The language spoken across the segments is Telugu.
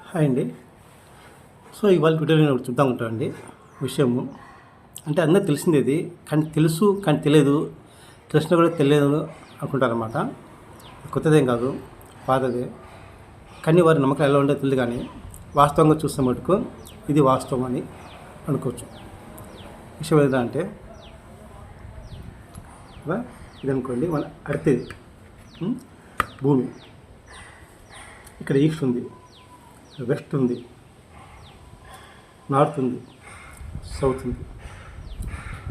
హాయ్ అండి. సో ఇవాళ వీడియోలో నేను ఒకటి చూద్దాం ఉంటానండి విషయము. అంటే అందరికి తెలిసింది ఇది, కానీ తెలుసు కానీ తెలియదు, తెలిసినా కూడా తెలియదు అనుకుంటారనమాట. కొత్తదేం కాదు, పాతదే. కానీ వారి నమ్మకం ఎలా ఉండేది తెలియదు, కానీ వాస్తవంగా చూస్తే మటుకు ఇది వాస్తవం అని అనుకోవచ్చు. విషయం ఏంటంటే ఇది అనుకోండి, మన అర్త్ ఇది భూమి. ఇక్కడ ఈస్ట్ ఉంది, వెస్ట్ ఉంది, నార్త్ ఉంది, సౌత్ ఉంది.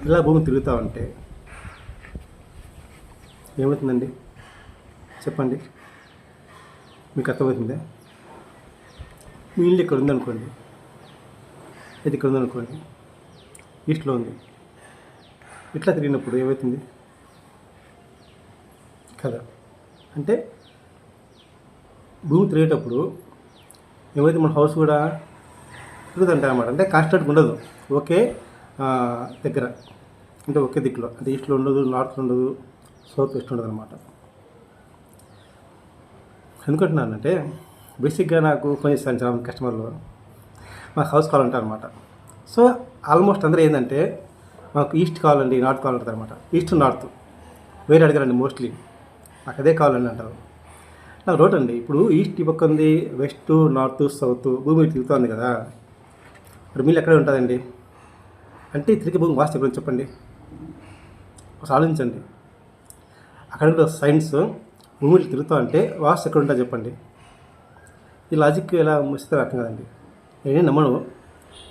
ఇలా భూమి తిరుగుతూ ఉంటే ఏమవుతుందండి చెప్పండి? మీకు అర్థమవుతుందే? మీ ఇల్లు ఇక్కడ ఉందనుకోండి, ఇది ఇక్కడ ఉందనుకోండి, ఈస్ట్లో ఉంది. ఇట్లా తిరిగినప్పుడు ఏమవుతుంది కదా? అంటే భూమి తిరిగేటప్పుడు ఏమైతే మన హౌస్ కూడా తిరుగుతుంటాయి అన్నమాట. అంటే కాన్స్టెంట్గా ఉండదు, ఒకే దగ్గర, అంటే ఒకే దిక్కులో. అంటే ఈస్ట్లో ఉండదు, నార్త్లో ఉండదు, సౌత్ వెస్ట్ ఉండదు అనమాట. ఎందుకంటున్నానంటే బేసిక్గా నాకు ఫోన్ చేస్తాను చాలా మంది కస్టమర్లు, మాకు హౌస్ కావాలంటారు అనమాట. సో ఆల్మోస్ట్ అందరూ ఏంటంటే మాకు ఈస్ట్ కావాలండి, నార్త్ కావాలంటారు అనమాట. ఈస్ట్ నార్త్ వేరే అడిగారండి మోస్ట్లీ, నాకు అదే కావాలండి అంటారు. నాకు రోడ్ అండి, ఇప్పుడు ఈస్ట్ ఈ పక్క ఉంది, వెస్ట్ నార్త్ సౌత్ భూమి తిరుగుతుంది కదా, మరి మీరు ఎక్కడే ఉంటుందండి? అంటే తిరిగి భూమి వాస్తు ఎక్కడ చెప్పండి, ఒకసారి ఆలోచించండి. అక్కడ కూడా సైన్స్ భూమికి తిరుగుతా అంటే వాస్తు ఎక్కడ ఉంటుంది చెప్పండి? ఈ లాజిక్ ఎలా ముచ్చితే అర్థం కదండి. నేనే నమ్మను,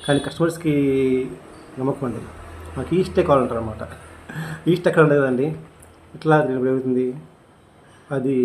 కానీ కస్టమర్స్కి నమ్మకం అండి. మాకు ఈస్టే కావాలంటారు అనమాట. ఈస్ట్ ఎక్కడ ఉండదు కదండి, ఇట్లా ఏమవుతుంది, అది